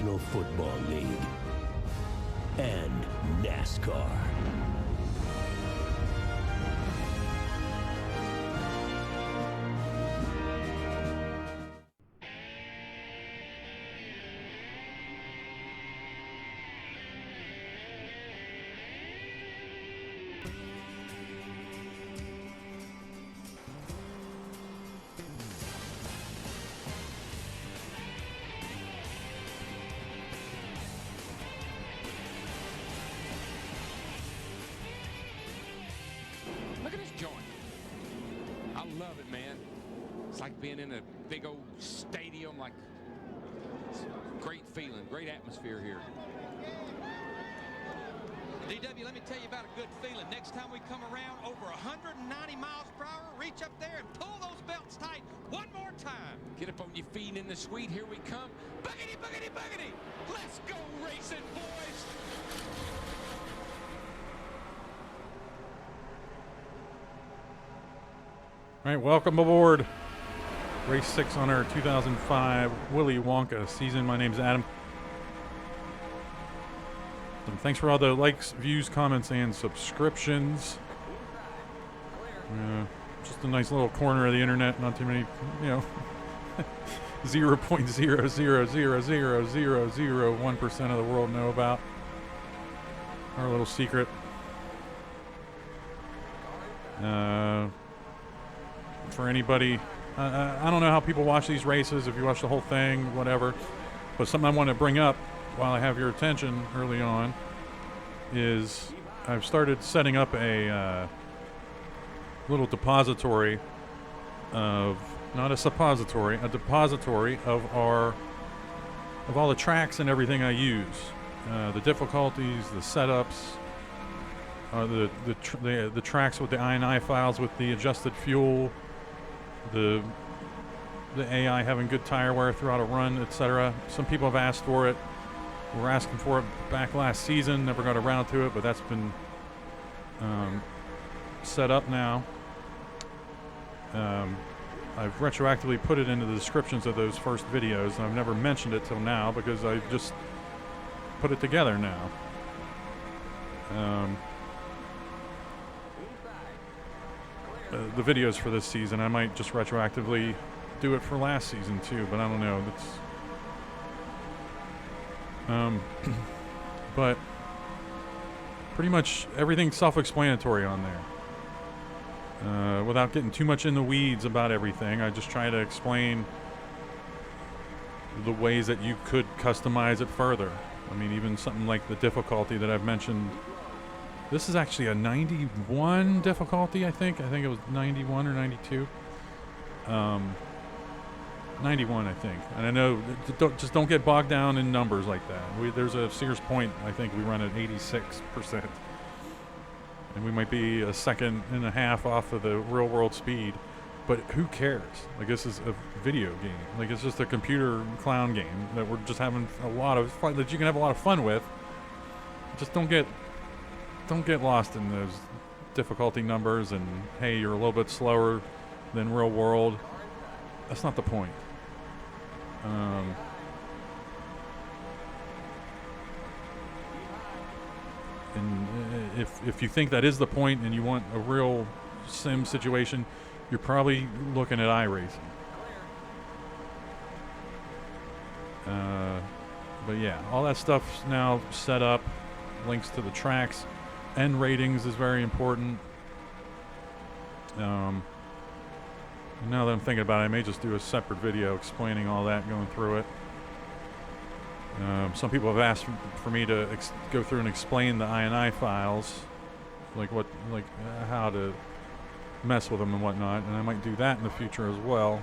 National Football League and NASCAR. Look at this joint. I love it, man. It's like being in a big old stadium. Like, it's a great feeling, great atmosphere here. DW, let me tell you about a good feeling. Next time we come around, over 190 miles per hour, reach up there and pull those belts tight one more time. Get up on your feet in the suite. Here we come. Buggity, buggity, buggity. Let's go racing, boys. All right, welcome aboard. Race 6 on our 2005 Willy Wonka season. My name's Adam. And thanks for all the likes, views, comments, and subscriptions. Just a nice little corner of the internet. Not too many, 0.0000001% of the world know about. Our little secret. For anybody, I don't know how people watch these races, if you watch the whole thing, whatever, but something I want to bring up while I have your attention early on is I've started setting up a little depository of, not a suppository, a depository of all the tracks and everything I use, the difficulties, the setups, the tracks with the INI files with the adjusted fuel, the AI having good tire wear throughout a run, etc. Some people have asked for it. We were asking for it back last season, never got around to it, but that's been set up now. I've retroactively put it into the descriptions of those first videos, and I've never mentioned it till now because I just put it together now. The videos for this season, I might just retroactively do it for last season too, but I don't know. But pretty much everything's self-explanatory on there. Without getting too much in the weeds about everything, I just try to explain the ways that you could customize it further. I mean, even something like the difficulty that I've mentioned. This is actually a 91 difficulty, I think. I think it was 91 or 92. 91, I think. And I know, don't get bogged down in numbers like that. There's a Sears Point, I think we run at 86%. And we might be a second and a half off of the real world speed. But who cares? Like, this is a video game. Like, it's just a computer clown game that we're just having a lot of fun, that you can have a lot of fun with. Just don't get lost in those difficulty numbers and, hey, you're a little bit slower than real world. That's not the point. And if you think that is the point and you want a real sim situation, you're probably looking at iRacing. But yeah, all that stuff's now set up. Links to the tracks. N ratings is very important. Now that I'm thinking about it, I may just do a separate video explaining all that, going through it. Some people have asked for me to go through and explain the INI files, like how to mess with them and whatnot, and I might do that in the future as well.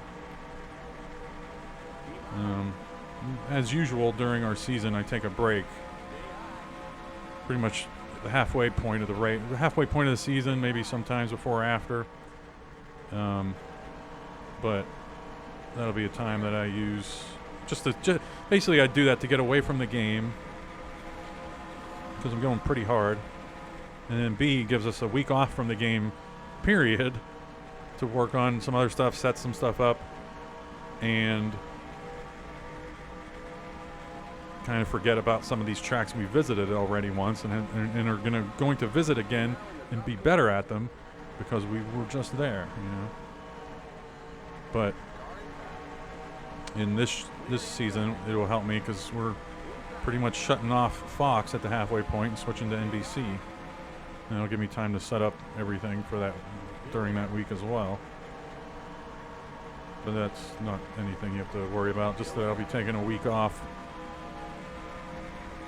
As usual, during our season, I take a break. Pretty much the halfway point of the halfway point of the season, maybe sometimes before or after. But that'll be a time that I use basically I do that to get away from the game because I'm going pretty hard. And then B gives us a week off from the game, period, to work on some other stuff, set some stuff up, and kind of forget about some of these tracks we visited already once and are going to visit again and be better at them because we were just there, you know. But in this season, it will help me because we're pretty much shutting off Fox at the halfway point and switching to NBC. And it'll give me time to set up everything for that during that week as well. But that's not anything you have to worry about. Just that I'll be taking a week off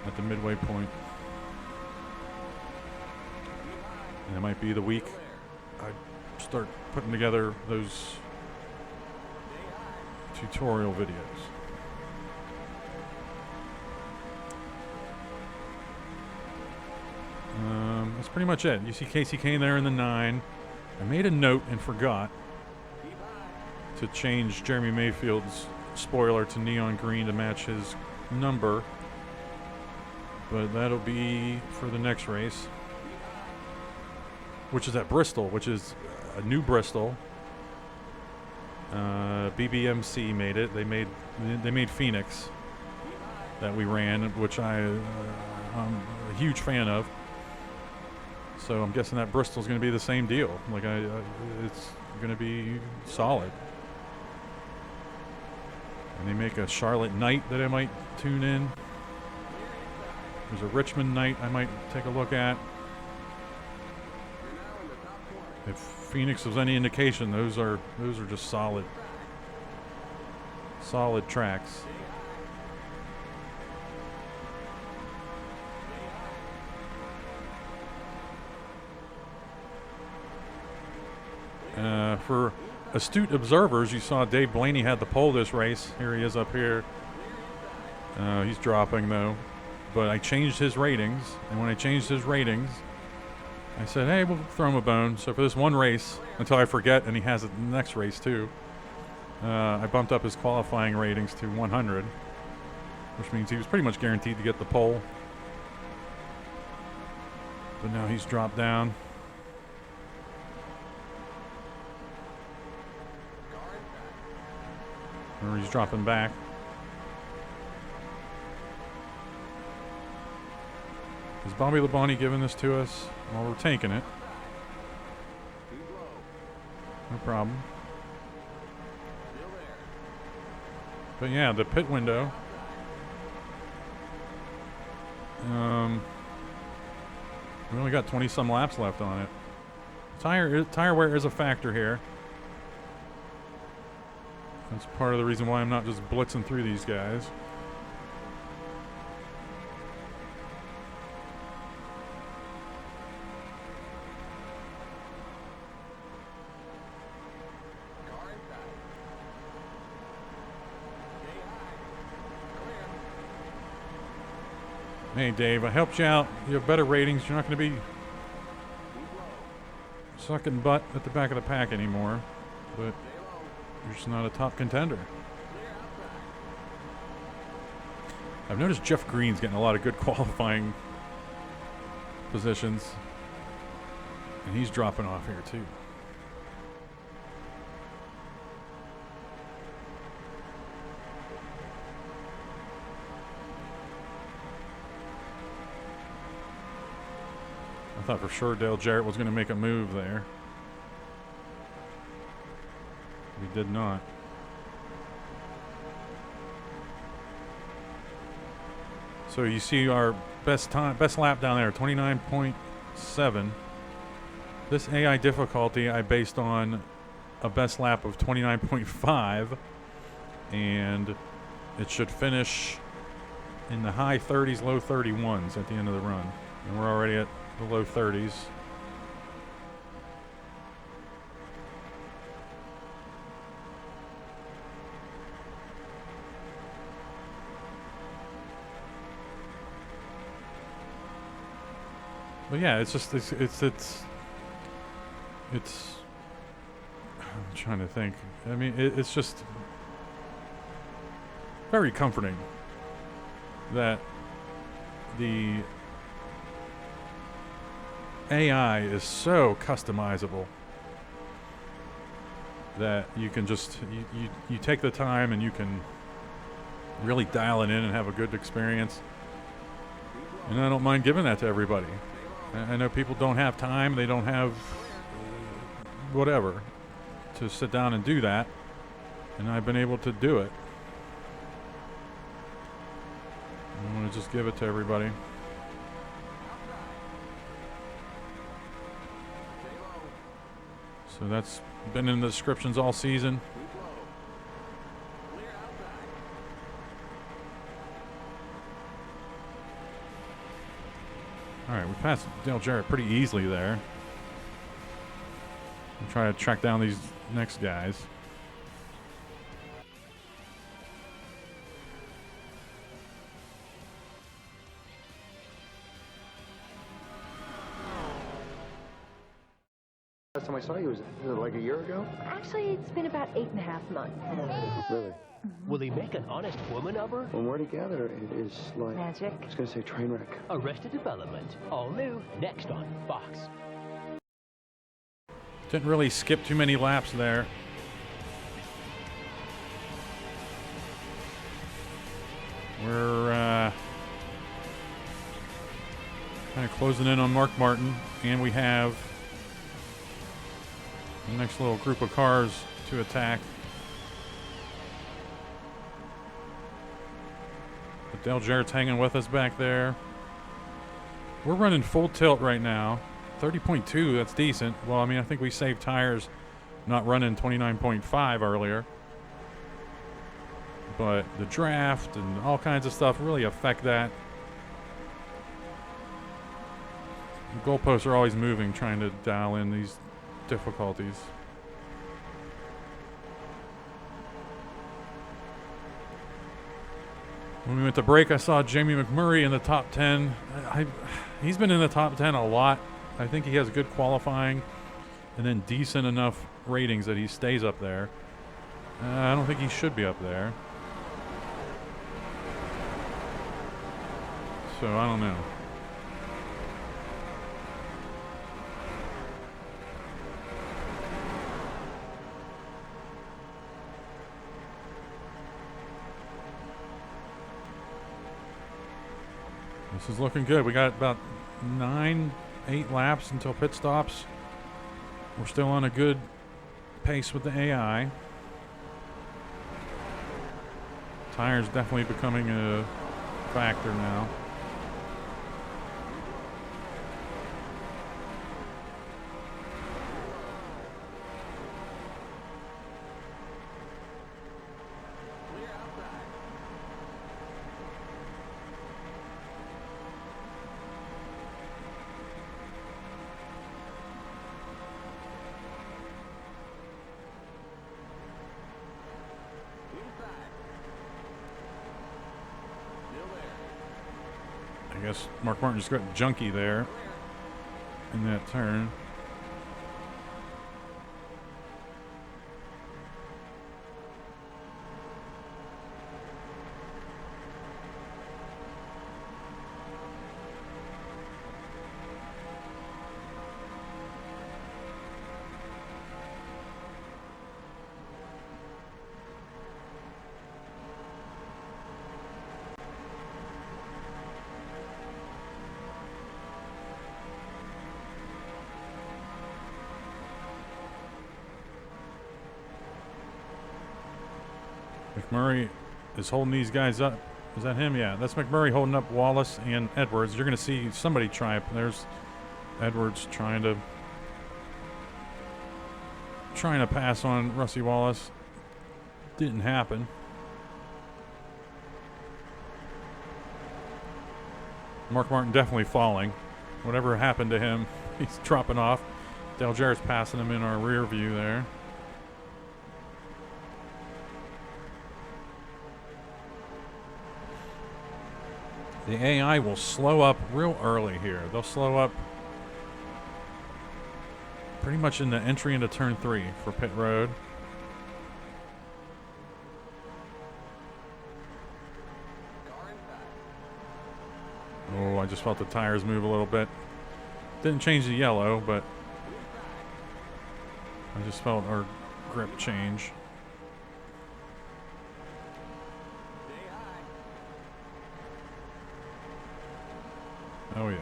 at the midway point. And it might be the week I start putting together those tutorial videos. That's pretty much it. You see Casey Kane there in the 9. I made a note and forgot to change Jeremy Mayfield's spoiler to neon green to match his number. But that'll be for the next race, which is at Bristol, which is a new Bristol. BBMC made it. They made Phoenix that we ran, which I'm a huge fan of. So I'm guessing that Bristol's going to be the same deal. Like it's going to be solid. And they make a Charlotte night that I might tune in. There's a Richmond night I might take a look at. If Phoenix was any indication, those are just solid tracks. For astute observers, you saw Dave Blaney had the pole this race. Here he is up here. He's dropping though, but I changed his ratings, and when I changed his ratings, I said, hey, we'll throw him a bone. So for this one race, until I forget, and he has it in the next race too, I bumped up his qualifying ratings to 100, which means he was pretty much guaranteed to get the pole. But now he's dropped down. Or he's dropping back. Is Bobby Labonte giving this to us? Well, we're taking it. No problem. But yeah, the pit window. We only got 20 some laps left on it. Tire wear is a factor here. That's part of the reason why I'm not just blitzing through these guys. Hey Dave, I helped you out. You have better ratings. You're not going to be sucking butt at the back of the pack anymore, but you're just not a top contender. I've noticed Jeff Green's getting a lot of good qualifying positions, and he's dropping off here too. I thought for sure Dale Jarrett was going to make a move there. He did not. So you see our best lap down there, 29.7. This AI difficulty I based on a best lap of 29.5, and it should finish in the high 30s, low 31s at the end of the run. And we're already at the low 30s. But yeah, it's just it's I'm trying to think. I mean, it's just very comforting that the AI is so customizable that you can just you take the time and you can really dial it in and have a good experience. And I don't mind giving that to everybody. I know people don't have time, they don't have whatever to sit down and do that, and I've been able to do it. I want to just give it to everybody. So that's been in the descriptions all season. All right, we passed Dale Jarrett pretty easily there. I'm trying to track down these next guys. Last time I saw you was it like a year ago? Actually, it's been about 8.5 months. Really? Will he make an honest woman of her? From where together, it is like... Magic. I was going to say train wreck. Arrested Development. All new, next on Fox. Didn't really skip too many laps there. We're kind of closing in on Mark Martin, and we have the next little group of cars to attack. But Dale Jarrett's hanging with us back there. We're running full tilt right now. 30.2, that's decent. Well, I mean, I think we saved tires not running 29.5 earlier. But the draft and all kinds of stuff really affect that. The goalposts are always moving, trying to dial in these difficulties. When we went to break, I saw Jamie McMurray in the top 10. He's been in the top 10 a lot. I think he has good qualifying and then decent enough ratings that he stays up there. I don't think he should be up there. So I don't know. This is looking good. We got about 8 laps until pit stops. We're still on a good pace with the AI. Tires definitely becoming a factor now. I guess Mark Martin just got junky there in that turn. McMurray is holding these guys up. Is that him? Yeah, that's McMurray holding up Wallace and Edwards. You're going to see somebody triumph. There's Edwards trying to pass on Rusty Wallace. Didn't happen. Mark Martin definitely falling. Whatever happened to him, he's dropping off. Dale Jarrett's passing him in our rear view there. The AI will slow up real early here. They'll slow up pretty much in the entry into turn 3 for pit road. Oh, I just felt the tires move a little bit. Didn't change the yellow, but I just felt our grip change. Oh, yeah.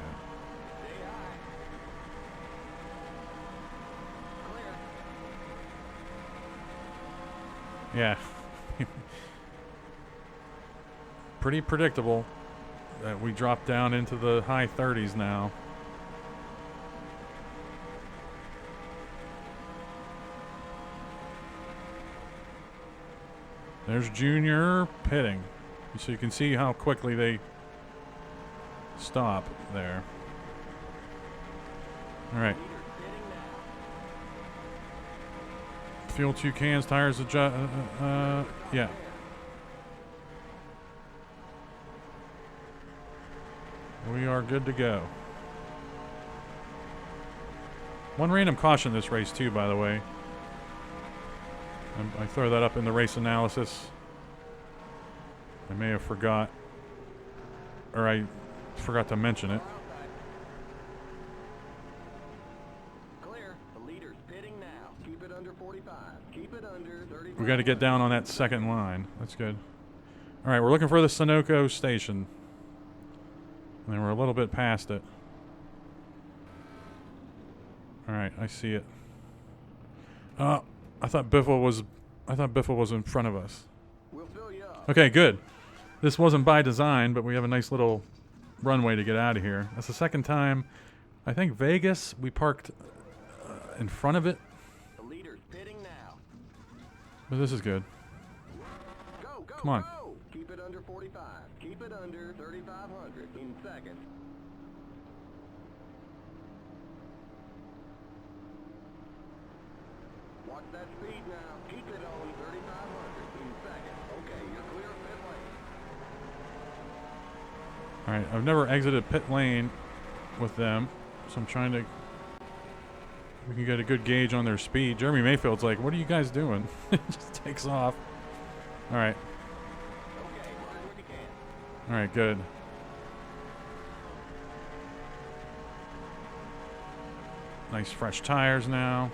Yeah. Pretty predictable that we drop down into the high 30s now. There's Junior pitting. So you can see how quickly they stop there. All right. Fuel 2 cans, tires adjust. Yeah. We are good to go. One random caution this race too, by the way. I throw that up in the race analysis. I may have forgot, or I forgot to mention it. Clear. The leader's pitting now. Keep it under 45. Keep it under 35. We got to get down on that second line. That's good. All right, we're looking for the Sunoco station. And then we're a little bit past it. All right, I see it. I thought Biffle was in front of us. We'll fill you up. Okay, good. This wasn't by design, but we have a nice little runway to get out of here. That's the second time. I think Vegas, we parked in front of it. The leader's pitting now. But this is good. Go, go, Come on. go. Keep it under 45. Keep it under 3,500 in second. Watch that speed now. Keep it on 3,500 in second. Okay, you're clear of pit lane. All right, I've never exited pit lane with them, so I'm trying to. We can get a good gauge on their speed. Jeremy Mayfield's like, "What are you guys doing?" It just takes off. All right. Okay, learn what you can. All right, good. Nice fresh tires now.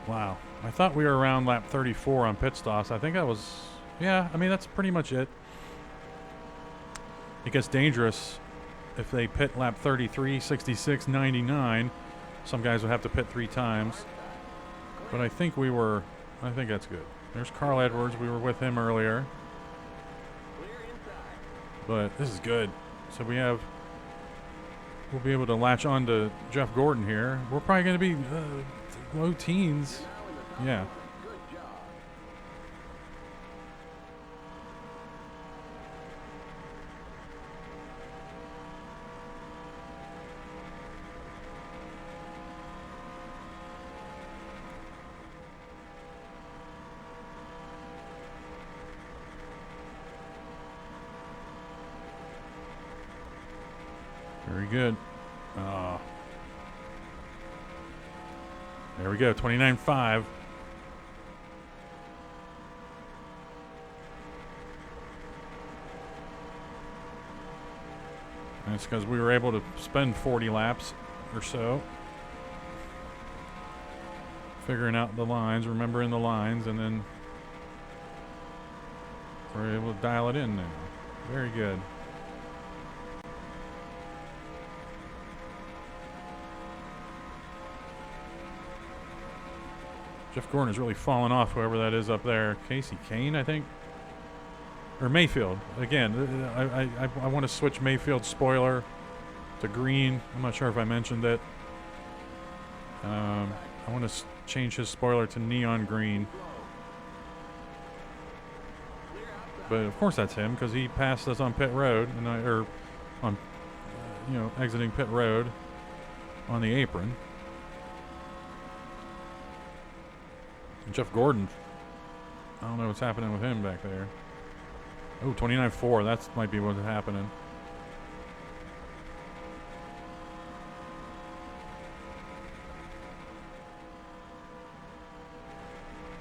Wow. I thought we were around lap 34 on pit stops. I think that was, yeah, I mean, that's pretty much it. It gets dangerous if they pit lap 33, 66, 99. Some guys would have to pit 3 times. But I think that's good. There's Carl Edwards. We were with him earlier. But this is good. So we'll be able to latch on to Jeff Gordon here. We're probably going to be low teens. Yeah. Good job. Very good. There we go, 29.5. And it's because we were able to spend 40 laps or so figuring out the lines, remembering the lines, and then we're able to dial it in now. Very good. Jeff Gordon is really falling off, whoever that is up there. Casey Kane, I think. Or Mayfield. Again, I want to switch Mayfield's spoiler to green. I'm not sure if I mentioned it. I want to change his spoiler to neon green. But of course that's him, because he passed us on pit road, and exiting pit road on the apron. Jeff Gordon, I don't know what's happening with him back there. Oh, 29.4, that might be what's happening.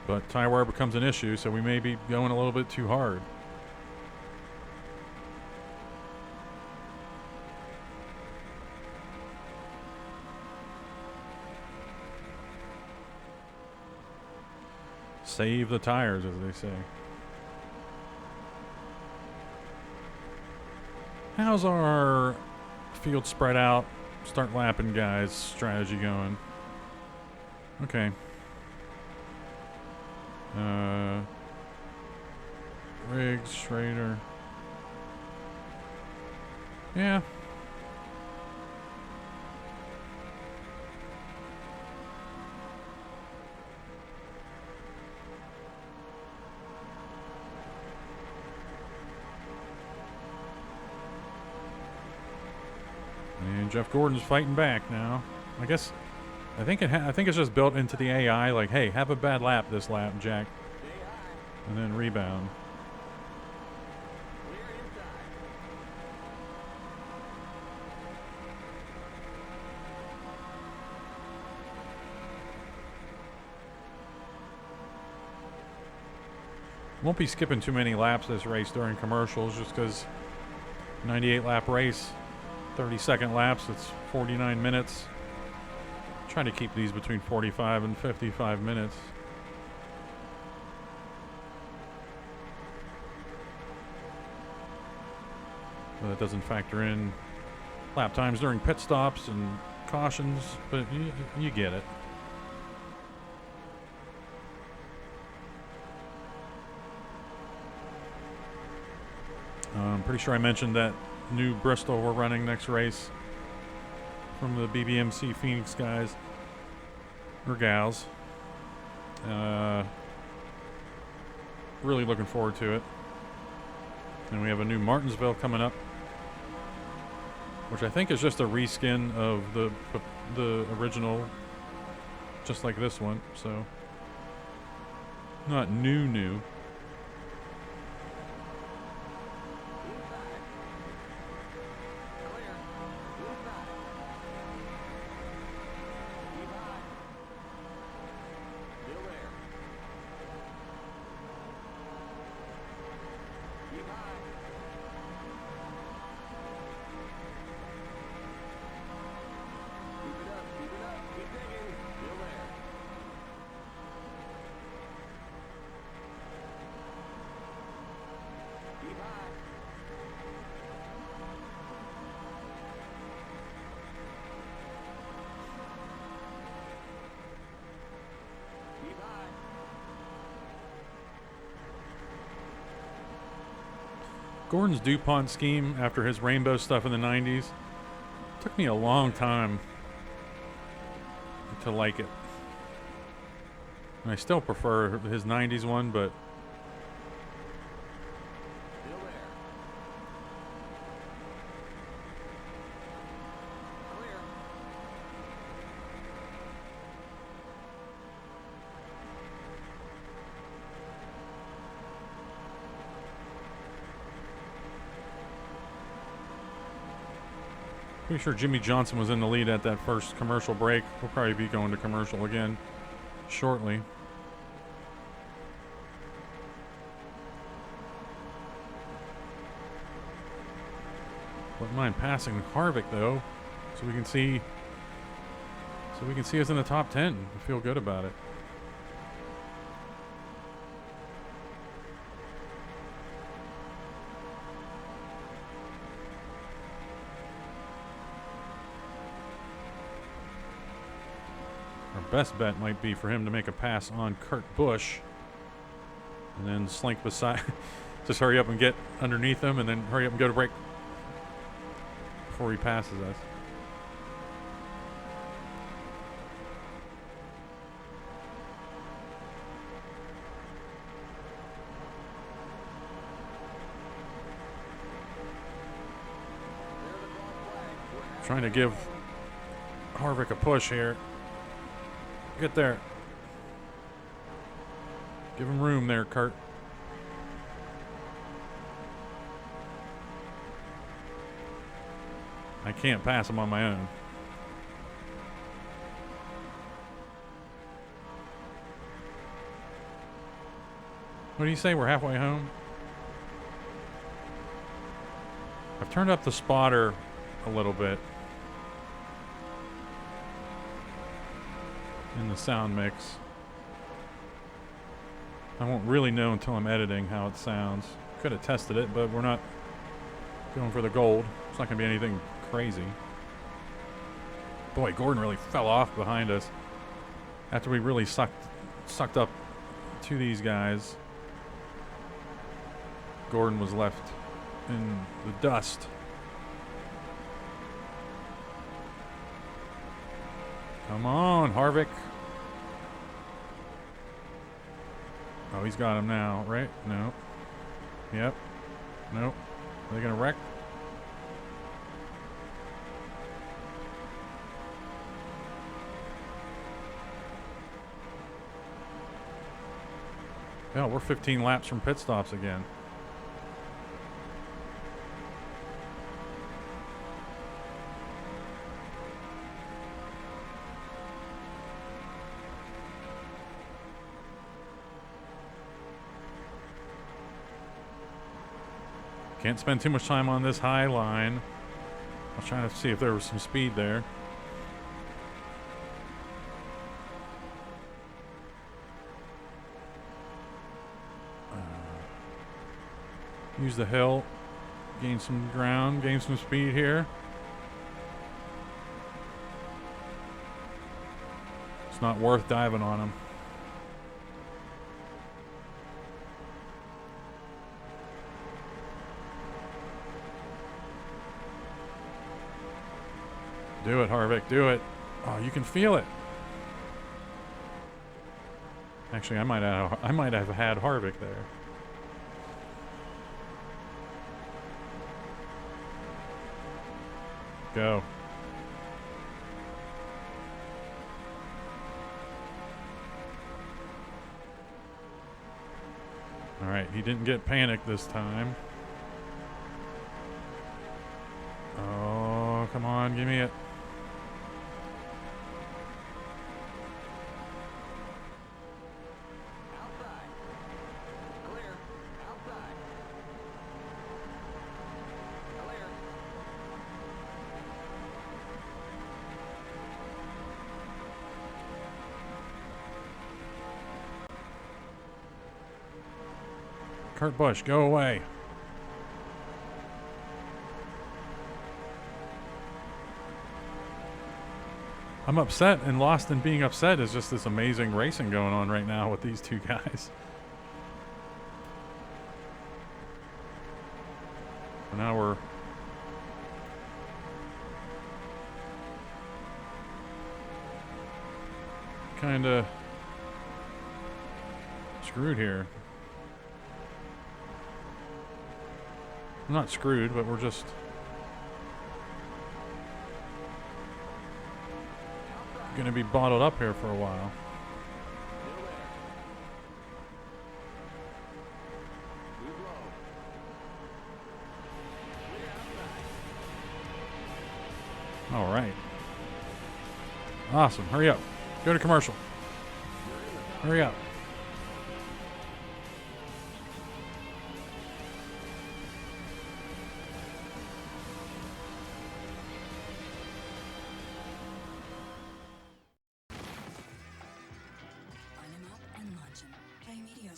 But tire wear becomes an issue, so we may be going a little bit too hard. Save the tires, as they say. How's our field spread out, start lapping guys strategy going? Okay. Riggs, Schrader. Yeah. And Jeff Gordon's fighting back now. I think it's just built into the AI. Like, hey, have a bad lap this lap, Jack, and then rebound. Won't be skipping too many laps this race during commercials, just because 98 lap race, 30-second laps, it's 49 minutes. Trying to keep these between 45 and 55 minutes. So that doesn't factor in lap times during pit stops and cautions, but you get it. I'm pretty sure I mentioned that new Bristol we're running next race from the BBMC Phoenix guys or gals. Really looking forward to it. And we have a new Martinsville coming up, which I think is just a reskin of the original, just like this one. So not new. Gordon's DuPont scheme after his rainbow stuff in the 90s took me a long time to like it. And I still prefer his 90s one, but pretty sure Jimmy Johnson was in the lead at that first commercial break. We'll probably be going to commercial again shortly. Wouldn't mind passing Harvick though, so we can see us in the top 10. I feel good about it. Best bet might be for him to make a pass on Kurt Busch and then slink beside. Just hurry up and get underneath him and then hurry up and go to break before he passes us. Trying to give Harvick a push here. Get there. Give him room there, Kurt. I can't pass him on my own. What do you say? We're halfway home? I've turned up the spotter a little bit in the sound mix. I won't really know until I'm editing how it sounds. Could have tested it, but we're not going for the gold. It's not going to be anything crazy. Boy, Gordon really fell off behind us after we really sucked up to these guys. Gordon was left in the dust. Come on, Harvick. Oh, he's got him now, right? No. Yep. Nope. Are they going to wreck? Yeah, we're 15 laps from pit stops again. Can't spend too much time on this high line. I was trying to see if there was some speed there. Use the hill, gain some ground, gain some speed here. It's not worth diving on him. Do it, Harvick, do it. Oh, you can feel it. Actually, I might have had Harvick there. Go. All right, he didn't get panicked this time. Oh, come on, give me it. Kurt Busch, go away. I'm upset, and lost in being upset is just this amazing racing going on right now with these two guys. So now we're kind of screwed here. I'm not screwed, but we're just going to be bottled up here for a while. All right. Awesome. Hurry up. Go to commercial. Hurry up.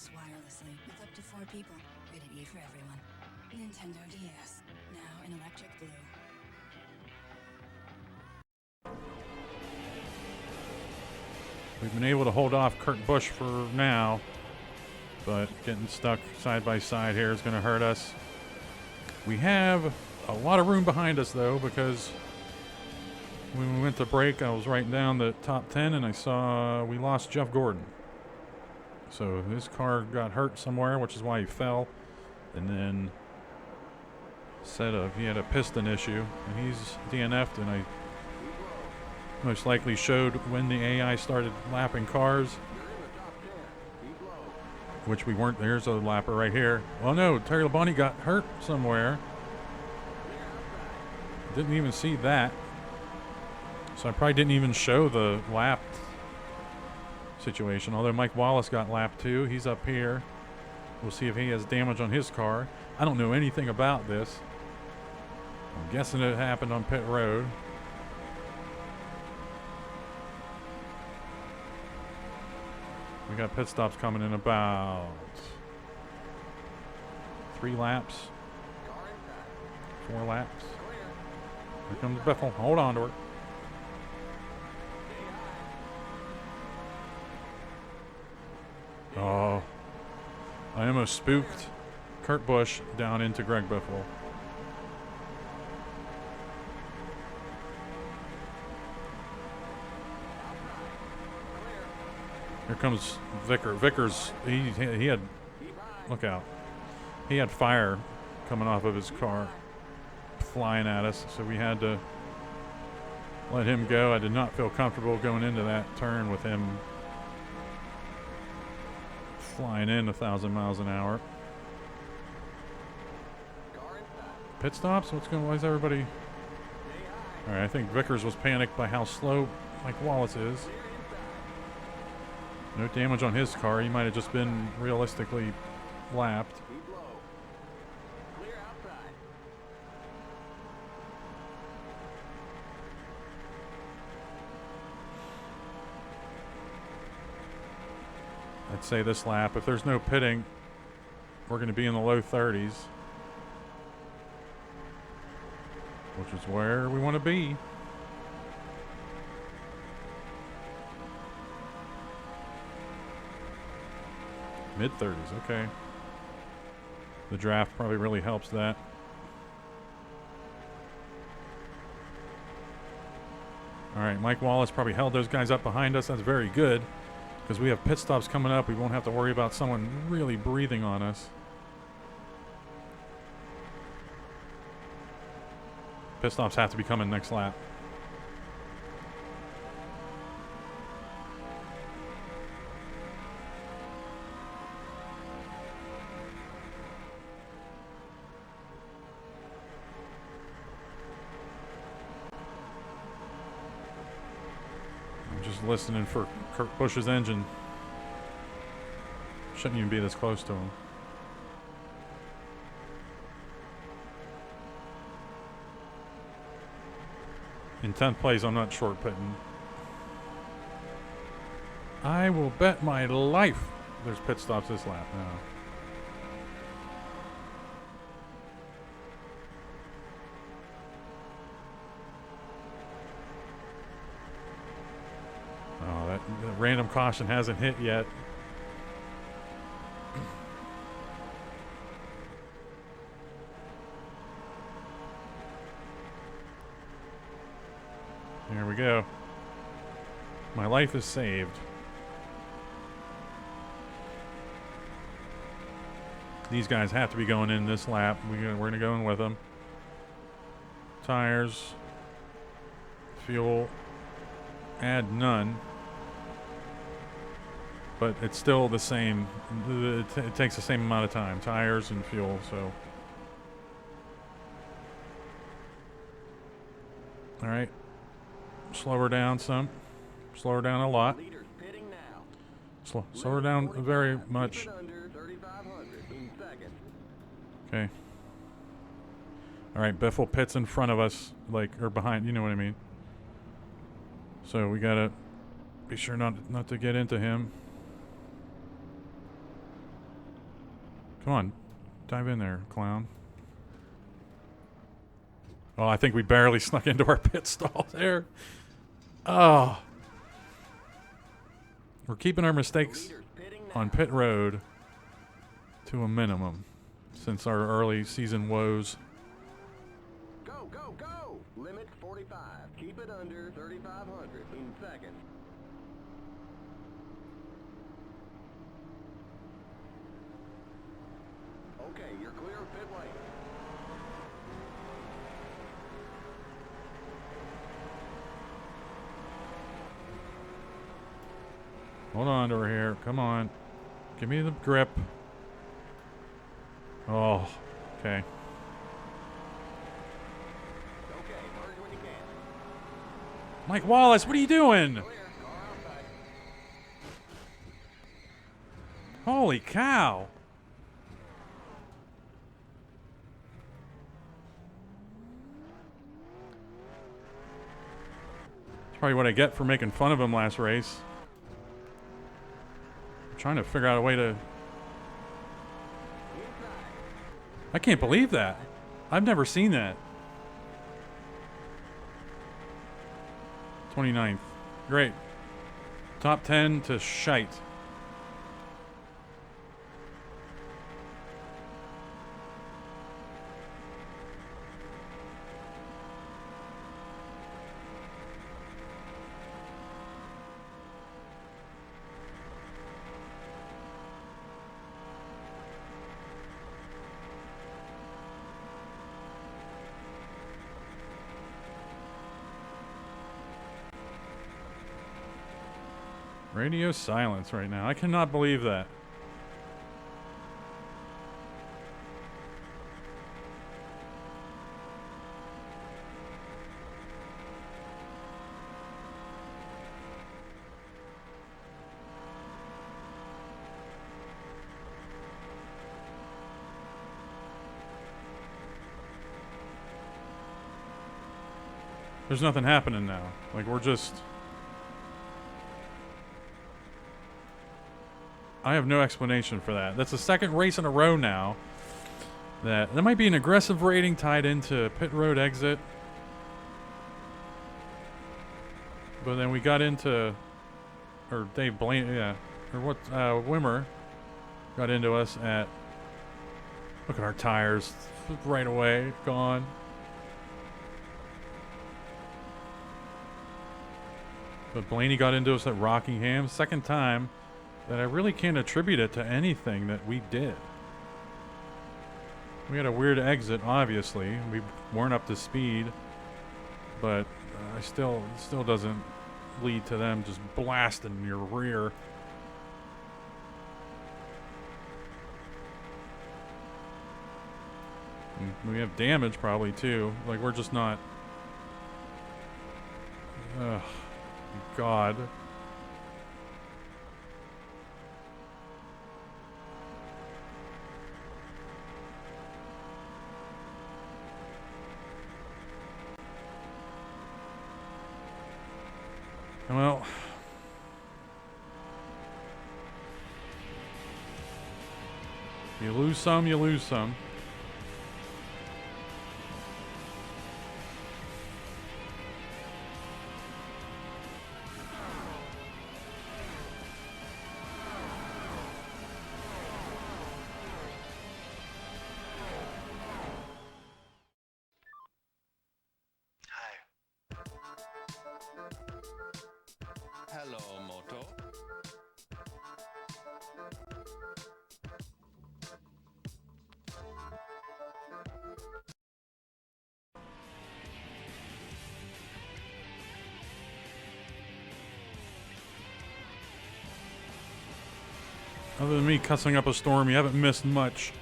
wirelessly with up to 4 people. Rated E for everyone. Nintendo DS. Now in electric blue. We've been able to hold off Kurt Busch for now, but getting stuck side by side here is going to hurt us. We have a lot of room behind us, though, because when we went to break, I was writing down the top 10, and I saw we lost Jeff Gordon. So his car got hurt somewhere, which is why he fell. And then he had a piston issue, and he's DNF'd, and I most likely showed when the AI started lapping cars, which we weren't. There's a lapper right here. Well, no, Terry Labonte got hurt somewhere. Didn't even see that. So I probably didn't even show the lap situation, although Mike Wallace got lapped too. He's up here. We'll see if he has damage on his car. I don't know anything about this. I'm guessing it happened on pit road. We got pit stops coming in about 3 laps. 4 laps. Here comes Bethel. Hold on to her. Oh. I almost spooked Kurt Busch down into Greg Biffle. Here comes Vickers. He had, look out. He had fire coming off of his car, flying at us, so we had to let him go. I did not feel comfortable going into that turn with him flying in 1,000 miles an hour. Pit stops? Why is everybody? All right, I think Vickers was panicked by how slow Mike Wallace is. No damage on his car. He might have just been realistically lapped. I'd say this lap, if there's no pitting, we're going to be in the low 30s, which is where we want to be. Mid-30s, okay. The draft probably really helps that. All right, Mike Wallace probably held those guys up behind us. That's very good, because we have pit stops coming up. We won't have to worry about someone really breathing on us. Pit stops have to be coming next lap. Listening for Kurt Busch's engine. Shouldn't even be this close to him. In 10th place, I'm not short pitting. I will bet my life there's pit stops this lap now. The random caution hasn't hit yet. There we go. My life is saved. These guys have to be going in this lap. We're going to go in with them. Tires. Fuel. Add none. But it's still the same. It takes the same amount of time. Tires and fuel, so. All right. Slow her down some. Slow her down a lot. Slow her down very much. Okay. All right, Biffle pits in front of us, or behind, you know what I mean. So we gotta be sure not to get into him. Come on, dive in there, clown. Oh, I think we barely snuck into our pit stall there. Oh. We're keeping our mistakes on pit road to a minimum since our early season woes. Go, go, go! Limit 45. Keep it under 3,500 in second. Okay, you're clear of pit lane. Hold on to her here. Come on. Give me the grip. Oh, okay. Mike Wallace, what are you doing? Holy cow. That's probably what I get for making fun of him last race. trying to figure out a way to... I can't believe that. I've never seen that. 29th. Great. Top 10 to shite. Radio silence right now. I cannot believe that. There's nothing happening now. Like, we're just... I have no explanation for that. That's the second race in a row now. That might be an aggressive rating tied into pit road exit. But then we got into... Or Dave Blaine, yeah. Or what, Wimmer got into us at... Look at our tires. Right away, gone. But Blaney got into us at Rockingham. Second time that I really can't attribute it to anything that we did. We had a weird exit, obviously. We weren't up to speed. But I still doesn't lead to them just blasting your rear. And we have damage probably too. Like, we're just not... Ugh. God. Well, you lose some, you lose some. Hello, Moto. Other than me cussing up a storm, you haven't missed much.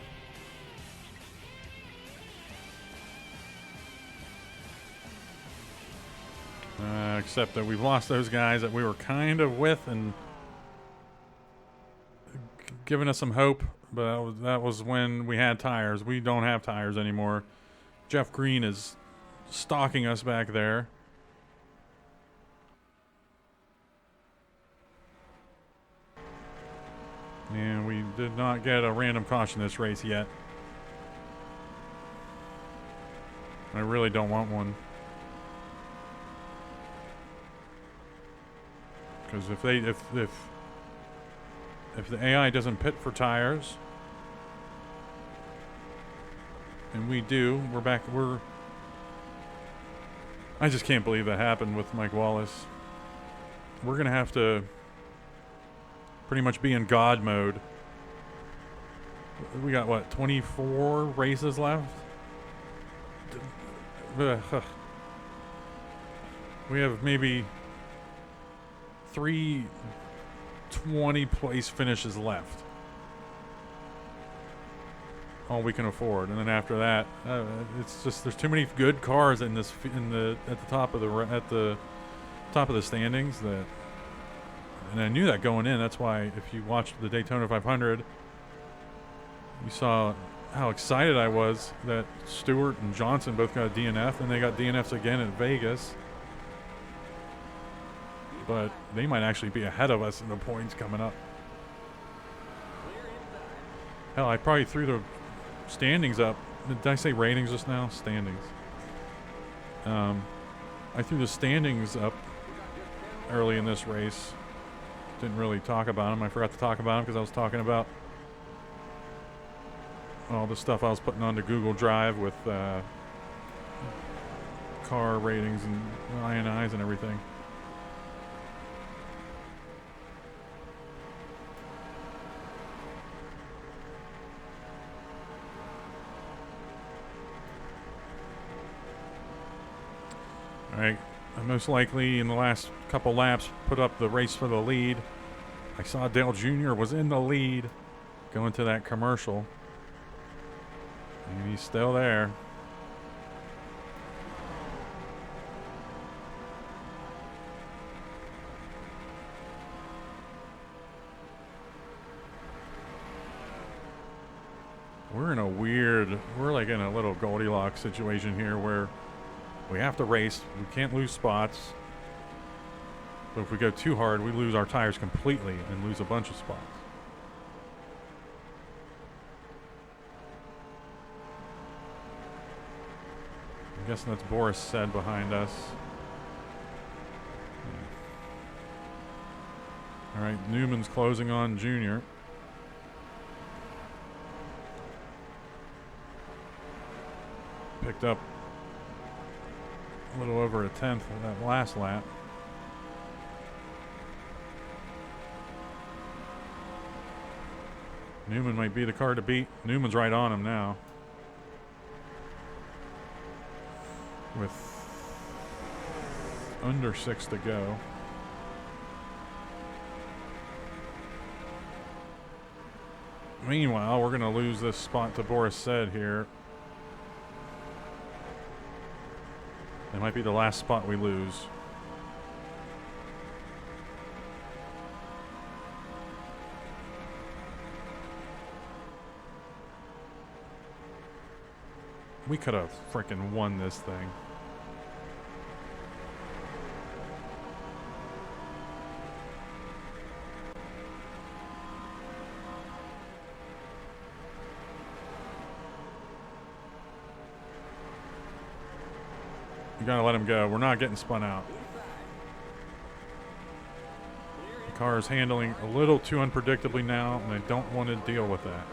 Except that we've lost those guys that we were kind of with and giving us some hope, but that was when we had tires. We don't have tires anymore. Jeff Green is stalking us back there. And we did not get a random caution this race yet. I really don't want one. Because if the AI doesn't pit for tires, and we do, we're back. I just can't believe that happened with Mike Wallace. We're gonna have to pretty much be in God mode. We got what, 24 races left? We have maybe 3 20-place finishes left. All we can afford, and then after that, it's just there's too many good cars in this at the top of the standings that. And I knew that going in. That's why if you watched the Daytona 500, you saw how excited I was that Stewart and Johnson both got a DNF, and they got DNFs again at Vegas. But they might actually be ahead of us in the points coming up. Hell, I probably threw the standings up. Did I say ratings just now? Standings. I threw the standings up early in this race. Didn't really talk about them. I forgot to talk about them because I was talking about all the stuff I was putting onto Google Drive with car ratings and INIs and everything. Alright, I most likely in the last couple laps put up the race for the lead. I saw Dale Jr. was in the lead going to that commercial. And he's still there. We're like in a little Goldilocks situation here where we have to race. We can't lose spots. But if we go too hard, we lose our tires completely and lose a bunch of spots. I'm guessing that's Boris Said behind us. Yeah. All right, Newman's closing on Junior. Picked up a little over a tenth of that last lap. Newman might be the car to beat. Newman's right on him now. With under 6 to go. Meanwhile, we're going to lose this spot to Boris Said here. It might be the last spot we lose. We could have frickin' won this thing. You gotta let him go. We're not getting spun out. The car is handling a little too unpredictably now, and I don't want to deal with that.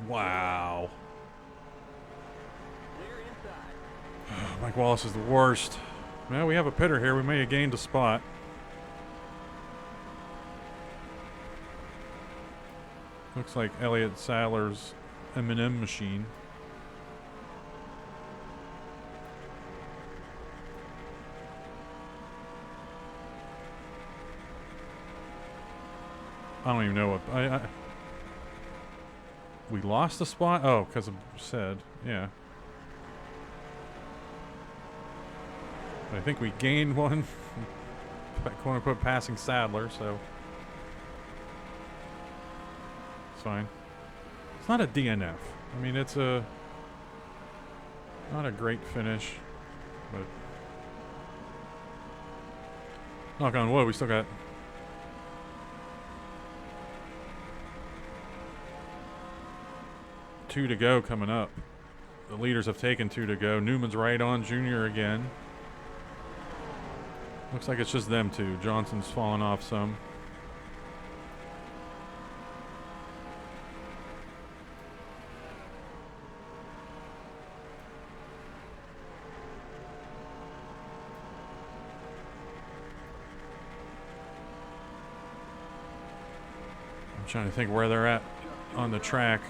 Wow. Mike Wallace is the worst. Well, we have a pitter here. We may have gained a spot. Looks like Elliott Sadler's M&M machine. I don't even know what we lost a spot? Oh, because of Said. Yeah. But I think we gained one. Quote unquote passing Sadler, so it's fine. It's not a DNF. I mean, it's not a great finish, but knock on wood, we still got 2 to go coming up. The leaders have taken 2 to go. Newman's right on Junior again. Looks like it's just them two. Johnson's fallen off some. I'm trying to think where they're at on the track.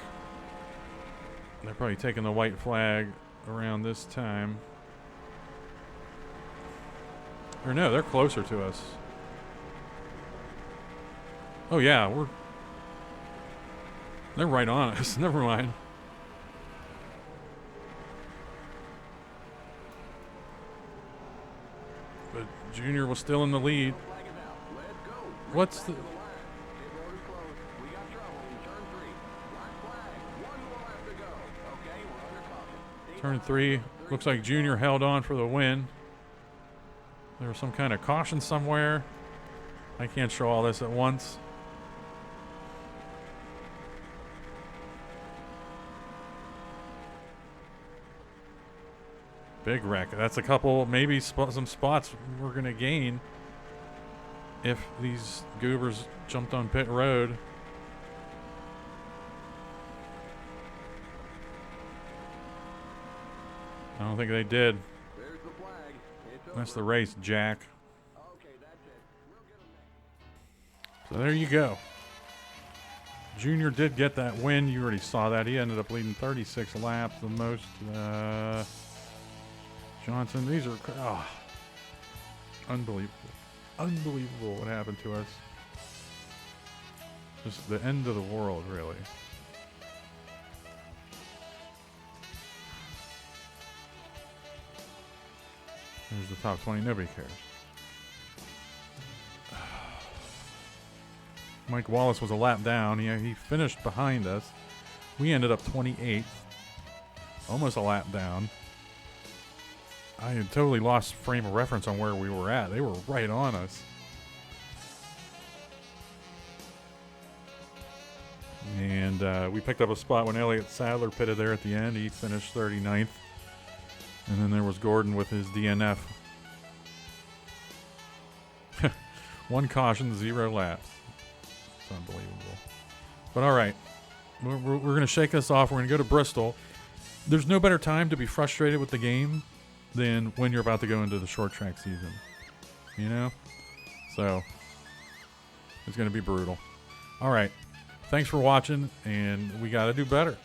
They're probably taking the white flag around this time. Or no, they're closer to us. Oh yeah, they're right on us. Never mind. But Junior was still in the lead. What's the... Turn 3. Looks like Junior held on for the win. There was some kind of caution somewhere. I can't show all this at once. Big wreck. That's a couple, maybe some spots we're going to gain if these goobers jumped on pit road. I don't think they did. There's the flag. It's That's over. the race, Jack. Okay, that's it. We'll get 'em next. So there you go. Junior did get that win. You already saw that. He ended up leading 36 laps, the most. Johnson, these are unbelievable. Unbelievable what happened to us. Just the end of the world, really. There's the top 20. Nobody cares. Mike Wallace was a lap down. He finished behind us. We ended up 28th. Almost a lap down. I had totally lost frame of reference on where we were at. They were right on us. And we picked up a spot when Elliott Sadler pitted there at the end. He finished 39th. And then there was Gordon with his DNF. 1 caution, 0 laps. It's unbelievable. But all right. We're going to shake this off. We're going to go to Bristol. There's no better time to be frustrated with the game than when you're about to go into the short track season. You know? So, it's going to be brutal. All right. Thanks for watching, and we got to do better.